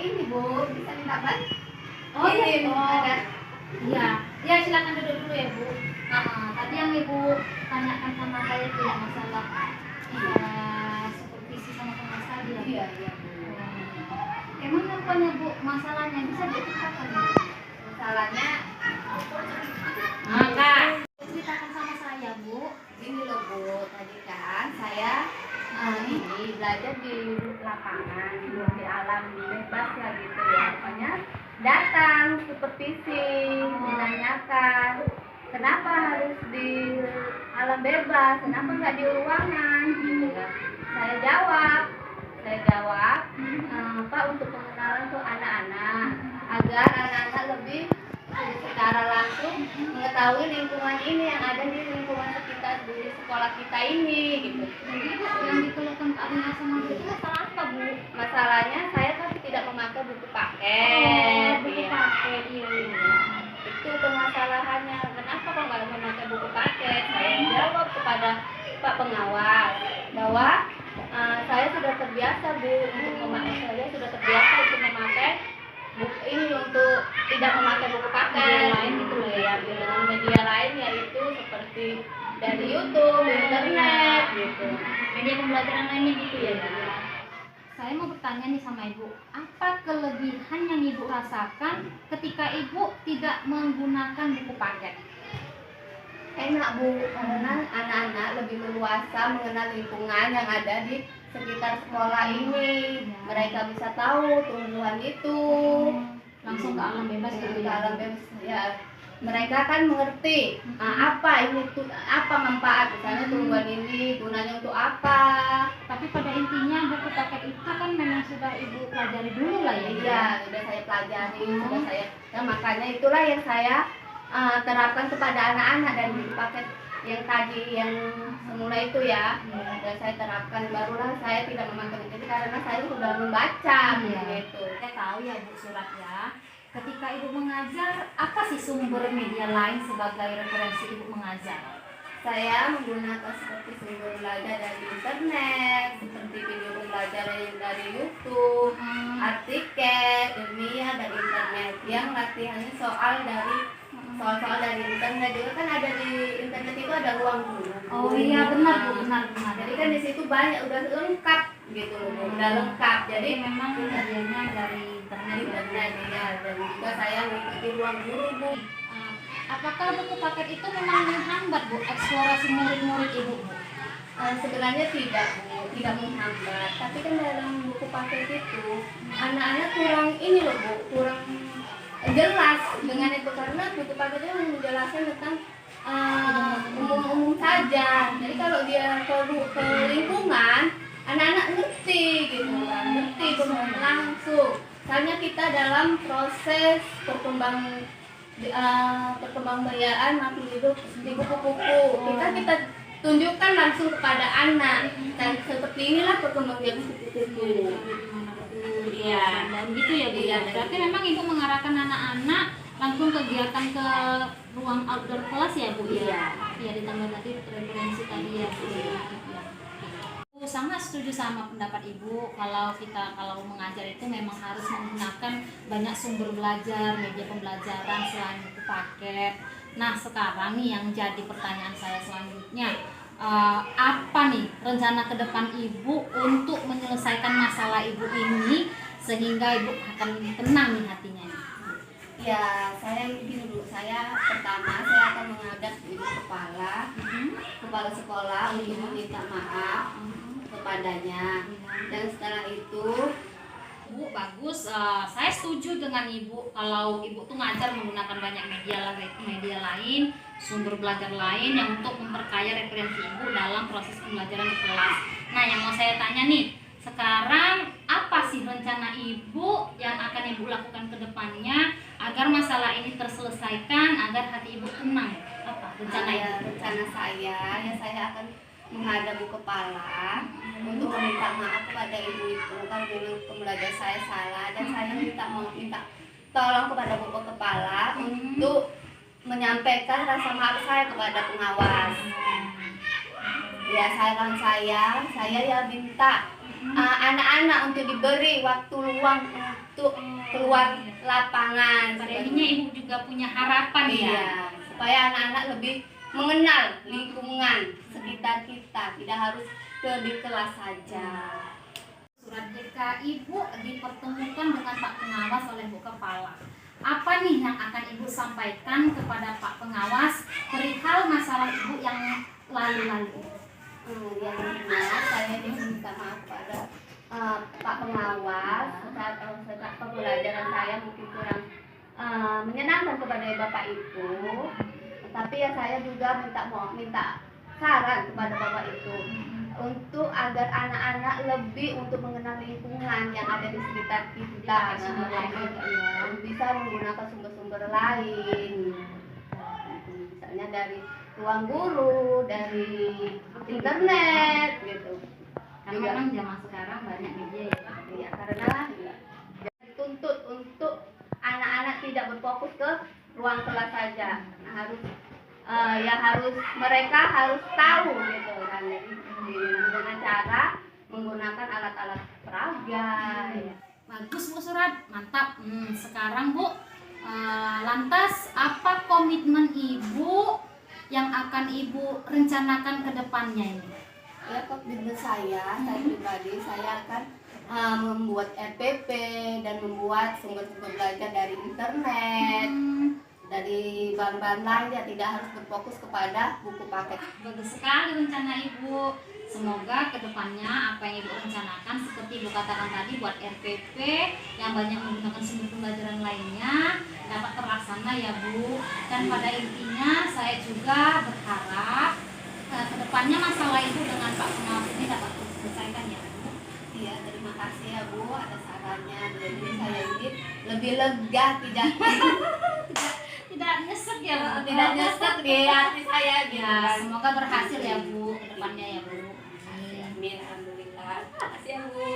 ini Bu, bisa minta bantu? Oh iya, Ada. iya, ya silakan duduk dulu ya Bu. Tadi yang Ibu tanyakan sama saya itu ya masalah supervisi sama pengusaha dia. Iya, iya. Emang apanya Bu masalahnya bisa diceritakan Bu? Masalahnya Kak, ceritakan sama saya Bu. ini loh Bu, tadi kan saya ini belajar di lapangan, di alam bebas ya gitu ya. Pokoknya datang supervisi, menanyakan kenapa harus di alam bebas, kenapa nggak di ruangan gitu ya. Saya jawab Pak, untuk pengenalan ke anak-anak agar anak-anak lebih secara langsung mengetahui lingkungan ini yang ada di lingkungan sekitar di sekolah kita ini gitu. Jadi Bu, yang dikeluhkan Kak Rina sama Bu itu masalah apa Bu? Masalahnya saya kan tidak memakai buku paket. Buku Iya. paket, iya. Itu permasalahannya. Kenapa kok nggak memakai buku paket? Saya jawab kepada Pak Pengawas bahwa saya sudah terbiasa Bu untuk memakai buku ini untuk tidak memakai buku paket. Media lain gitu loh ya. Dengan media lain yaitu seperti dari YouTube, internet gitu. Media pembelajaran lainnya gitu ya Bu. Saya mau bertanya nih sama Ibu, apa kelebihan yang Ibu rasakan ketika Ibu tidak menggunakan buku paket? Enak Bu, karena anak-anak lebih leluasa mengenal lingkungan yang ada di sekitar sekolah ini. Mereka bisa tahu tumbuhan itu, Langsung ke alam bebas gitu ke ya. alam bebas ya. Mereka kan mengerti apa ini tuh, apa manfaat misalnya tumbuhan ini gunanya untuk apa. Tapi pada intinya buku paket itu kan memang sudah Ibu pelajari dulu lah ya. Iya, sudah saya pelajari, makanya itulah yang saya terapkan kepada anak-anak dan buku paket yang tadi yang semula itu ya. Dan saya terapkan, barulah saya tidak memakai itu karena saya sudah membaca gitu. Saya tahu ya Bu Surat ya. Ketika Ibu mengajar, apa sih sumber media lain sebagai referensi Ibu mengajar? Saya menggunakan seperti sumber belajar dari internet, seperti video pembelajaran dari YouTube, artikel, ilmiah dari internet, yang latihannya soal dari internet juga kan ada di internet itu ada ruang guru. Oh iya benar Bu, benar. Jadi kan di situ banyak udah lengkap gitu loh, udah lengkap. Jadi memang medianya dari internet ya, dan juga saya mengikuti ruang guru Bu. Apakah buku paket itu memang menghambat Bu eksplorasi murid-murid Ibu? Sebenarnya tidak Bu, tidak menghambat. Tapi kan dalam buku paket itu anak-anak kurang ini loh Bu, kurang jelas dengan itu karena buku paketnya menjelaskan tentang umum-umum saja. Jadi kalau dia ke lingkungan, anak-anak ngerti gitu kan, ngerti langsung. Soalnya kita dalam proses perkembangbiakan makhluk hidup di kupu-kupu, kita tunjukkan langsung kepada anak, dan seperti inilah perkembangbiakan kupu-kupu. Iya, dan gitu ya Bu ya. Berarti memang Ibu mengarahkan anak-anak langsung kegiatan ke ruang outdoor kelas ya Bu ya. Iya, ditambah tadi referensi tadi ya Bu ya. Aku sangat setuju sama pendapat Ibu kalau mengajar itu memang harus menggunakan banyak sumber belajar, media pembelajaran selain buku paket. Nah, sekarang nih yang jadi pertanyaan saya selanjutnya, apa nih rencana ke depan Ibu untuk menyelesaikan masalah Ibu ini sehingga Ibu akan tenang nih hatinya nih? Ya, saya gini dulu. Pertama saya akan menghadap ibu kepala sekolah untuk meminta maaf kepadanya. Dan setelah itu Bu, bagus. Saya setuju dengan Ibu kalau Ibu tuh ngajar menggunakan banyak media lain, sumber belajar lain yang untuk memperkaya referensi Ibu dalam proses pembelajaran di kelas. Nah, yang mau saya tanya nih, sekarang apa sih rencana Ibu yang akan Ibu lakukan ke depannya agar masalah ini terselesaikan, agar hati Ibu tenang? Apa rencana Ibu? Rencana saya akan menghadap Bu Kepala untuk meminta maaf kepada ibu itu kalau memang pembelajaran saya salah, dan saya minta tolong kepada Bu Kepala untuk menyampaikan rasa maaf saya kepada pengawas. Ya, saya ya minta anak-anak untuk diberi waktu luang untuk keluar lapangan. Pada intinya ibu juga punya harapan ya. Iya, supaya anak-anak lebih mengenal lingkungan sekitar kita, tidak harus di kelas saja. Surat jika ibu dipertemukan dengan Pak Pengawas oleh Bu Kepala, apa nih yang akan ibu sampaikan kepada Pak Pengawas perihal masalah ibu yang lalu-lalu? Yang jelas saya diminta maaf pada Pak Pengawas saat pembelajaran saya mungkin kurang menyenangkan kepada Bapak Ibu, tapi ya saya juga minta saran kepada Bapak Ibu untuk agar anak-anak lebih untuk mengenal lingkungan yang ada di sekitar kita, bisa menggunakan sumber-sumber lain, misalnya dari ruang guru, dari internet gitu. Karena memang zaman sekarang banyak media ya, karena dituntut untuk anak-anak tidak berfokus ke ruang kelas saja. Nah, mereka harus tahu gitu kan, dengan cara menggunakan alat-alat peraga. Ya. Bagus Bu Surat, mantap. Sekarang Bu, lantas apa komitmen ibu yang akan ibu rencanakan ke depannya ini? Ya, komitmen saya pribadi, saya akan membuat RPP dan membuat sumber-sumber belajar dari internet, dari bahan-bahan lain yang tidak harus berfokus kepada buku paket. Bagus sekali rencana ibu. Semoga kedepannya apa yang ibu rencanakan seperti ibu katakan tadi buat RPP yang banyak menggunakan sumber pembelajaran lainnya dapat terlaksana ya Bu. Dan pada intinya saya juga berharap kedepannya masalah ibu dengan Pak Pengawas ini dapat diselesaikan ya Bu. Iya, terima kasih ya Bu atas sarannya. Jadi saya ini lebih lega, tidak nyesek ya Bu. Tidak nyesek di hati saya gitu. Ya, semoga berhasil ya Bu kedepannya ya Bu. Amin, alhamdulillah. Terima kasih ya Bu.